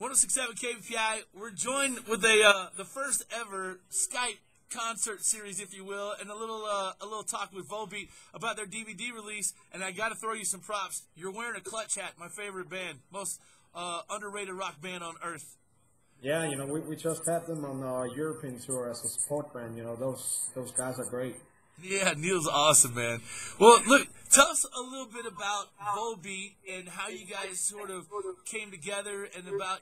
106.7 KPI. We're joined with the first ever Skype concert series, if you will, and a little talk with Volbeat about their DVD release. And I got to throw you some props. You're wearing a Clutch hat, my favorite band, most underrated rock band on earth. Yeah, we just had them on our European tour as a support band. Those guys are great. Yeah, Neil's awesome, man. Well, look, tell us a little bit about Volbeat and how you guys sort of came together and about,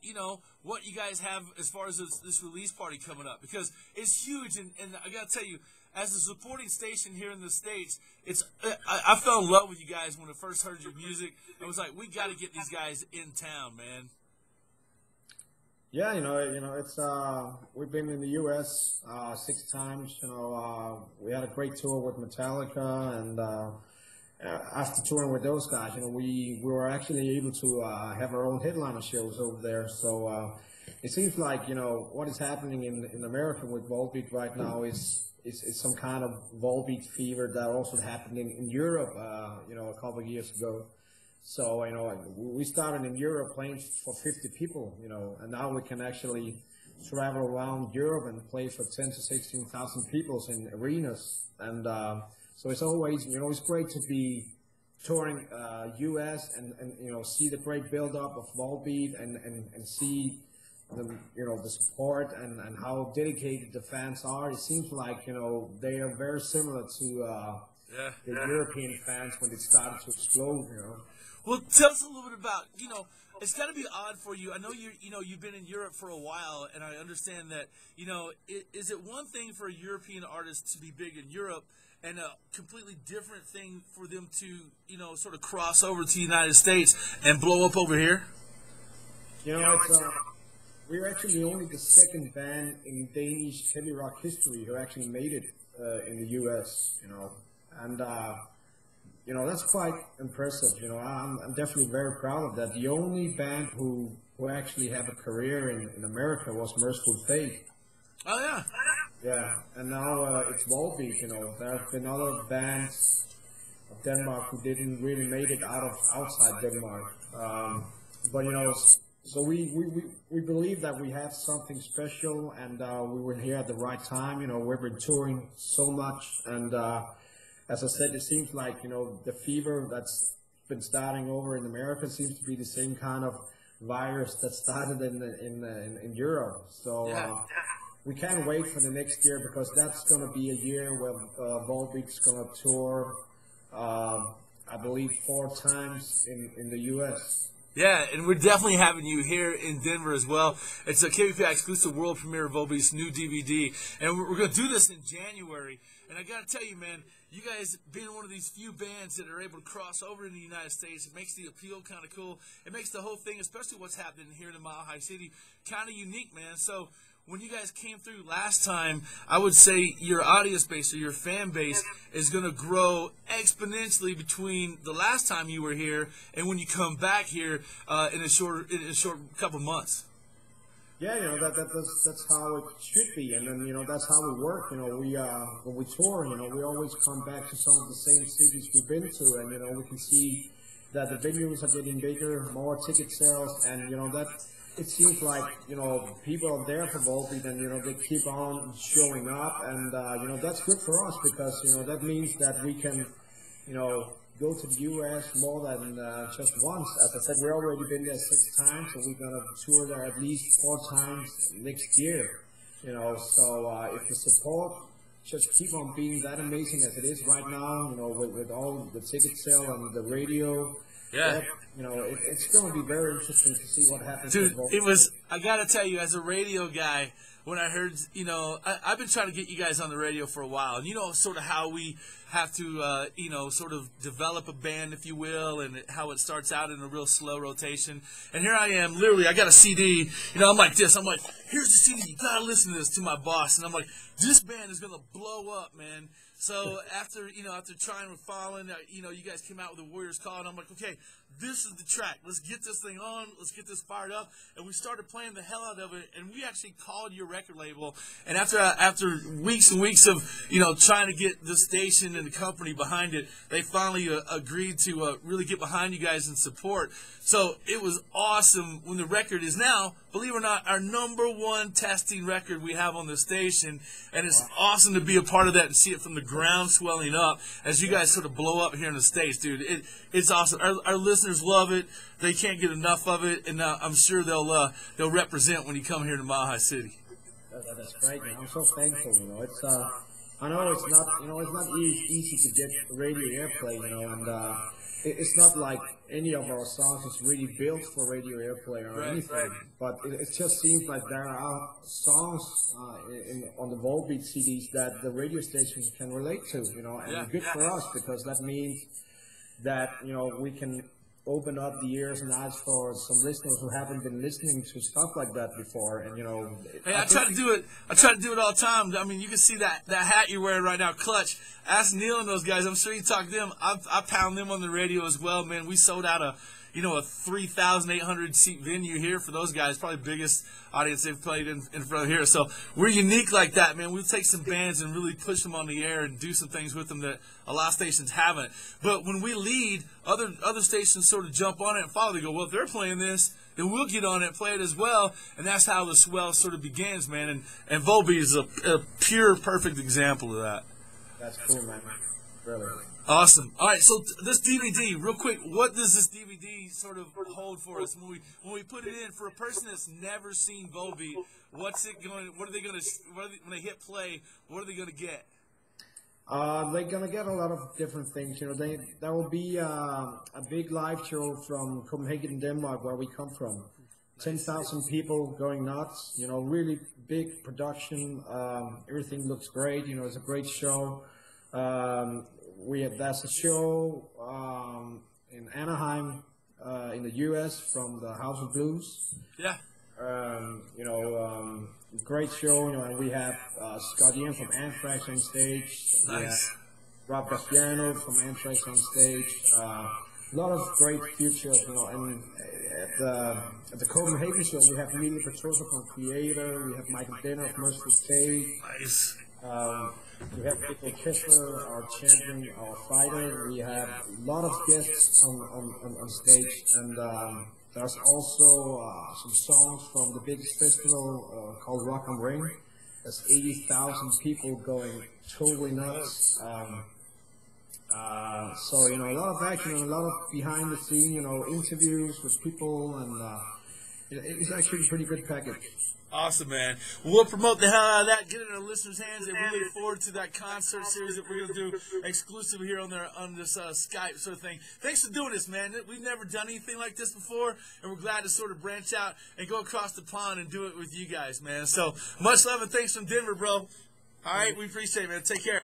what you guys have as far as this release party coming up. Because it's huge, and I got to tell you, as a supporting station here in the States, I fell in love with you guys when I first heard your music. I was like, we got to get these guys in town, man. Yeah, it's we've been in the U.S. 6 times. We had a great tour with Metallica, and after touring with those guys, we were actually able to have our own headliner shows over there. So it seems like what is happening in America with Volbeat right now is some kind of Volbeat fever that also happened in Europe, a couple of years ago. So, we started in Europe playing for 50 people, and now we can actually travel around Europe and play for 10 to 16,000 people in arenas. And so it's always, it's great to be touring U.S. and see the great build-up of Volbeat and see the support and how dedicated the fans are. It seems like, they are very similar to the European fans when it started to explode, Well, tell us a little bit about, it's got to be odd for you. I know you've been in Europe for a while, and I understand that, is it one thing for a European artist to be big in Europe and a completely different thing for them to, sort of cross over to the United States and blow up over here? We're actually only the second band in Danish heavy rock history who actually made it in the U.S., and that's quite impressive. I'm definitely very proud of that. The only band who actually have a career in America was Merciful Fate. Oh, yeah. Yeah, and now it's Volbeat. There have been other bands of Denmark who didn't really make it outside Denmark. But so we believe that we have something special, and we were here at the right time. We've been touring so much, and as I said, it seems like, the fever that's been starting over in America seems to be the same kind of virus that started in Europe. So we can't wait for the next year, because that's going to be a year where Volbeat's going to tour, I believe, 4 times in the U.S. Yeah, and we're definitely having you here in Denver as well. It's a KPI exclusive world premiere of Volbeat's new DVD, and we're going to do this in January. And I got to tell you, man, you guys being one of these few bands that are able to cross over in the United States, it makes the appeal kind of cool. It makes the whole thing, especially what's happening here in the Mile High City, kind of unique, man. So when you guys came through last time, I would say your audience base or your fan base is going to grow exponentially between the last time you were here and when you come back here in a short couple months. Yeah, that's how it should be, and then that's how we work. We when we tour, we always come back to some of the same cities we've been to, and we can see that the venues are getting bigger, more ticket sales, and that it seems like people are there for Volbeat, and they keep on showing up, and that's good for us, because that means that we can go to the U.S. more than just once. As I said, we've already been there 6 times, so we're going to tour there at least 4 times next year. So if the support just keep on being that amazing as it is right now, with all the ticket sale and the radio, it's going to be very interesting to see what happens. Dude, I got to tell you, as a radio guy, when I heard, I've been trying to get you guys on the radio for a while, and sort of how we have to, sort of develop a band, if you will, and how it starts out in a real slow rotation. And here I am, literally, I got a CD, I'm like this, I'm like, here's the CD, you got to listen to this, to my boss, and I'm like, this band is going to blow up, man. So after trying with Fallen, you guys came out with the Warriors Call, and I'm like, okay, this is the track. Let's get this thing on. Let's get this fired up. And we started playing the hell out of it. And we actually called your record label. And after weeks and weeks of, trying to get the station and the company behind it, they finally agreed to really get behind you guys and support. So it was awesome when the record is now, believe it or not, our #1 testing record we have on the station. And it's awesome to be a part of that and see it from the ground swelling up as you guys sort of blow up here in the States, dude. It's awesome. Our listeners love it. They can't get enough of it. And I'm sure they'll represent when you come here to Mile High City. That's great, man. I'm so thankful. It's I know it's not easy to get radio airplay, and it's not like any of our songs is really built for radio airplay or anything. But it just seems like there are songs on the Volbeat CDs that the radio stations can relate to, and good for us because that means that we can open up the ears and eyes for some listeners who haven't been listening to stuff like that before. And hey, I try to do it. I try to do it all the time. I mean, you can see that hat you're wearing right now, Clutch. Ask Neil and those guys. I'm sure you talk to them. I pound them on the radio as well, man. We sold out a 3,800 seat venue here for those guys. Probably the biggest audience they've played in front of here. So we're unique like that, man. We'll take some bands and really push them on the air and do some things with them that a lot of stations haven't. But when we lead, other stations sort of jump on it and follow. They go, well, if they're playing this, then we'll get on it and play it as well. And that's how the swell sort of begins, man. And Volbeat is a pure, perfect example of that. That's cool, man. Really. Awesome. All right, so this DVD, real quick, what does this DVD sort of hold for us when we put it in for a person that's never seen Volbeat? When they hit play? What are they going to get? They're gonna get a lot of different things. There will be a big live show from Copenhagen, Denmark, where we come from. 10,000 people going nuts. Really big production. Everything looks great. It's a great show. There's a show in Anaheim, in the U.S. from the House of Blues. Yeah. Great show. And we have Scott Ian from Anthrax on stage. Nice. We have Rob Graziano from Anthrax on stage. A lot of great futures. And at the Copenhagen show, we have Emilia Petrosa from Creator. We have Michael Denner from Merciful Fate. Nice. We have Victor Kessler, our champion, our fighter. We have a lot of guests on stage, and there's also some songs from the biggest festival called Rock am Ring. There's 80,000 people going totally nuts. So a lot of action and a lot of behind the scene, interviews with people, and it's actually a pretty good package. Awesome, man. We'll promote the hell out of that, get it in our listeners' hands, and we look forward to that concert series that we're going to do exclusively here on this Skype sort of thing. Thanks for doing this, man. We've never done anything like this before, and we're glad to sort of branch out and go across the pond and do it with you guys, man. So much love and thanks from Denver, bro. All right, we appreciate it, man. Take care.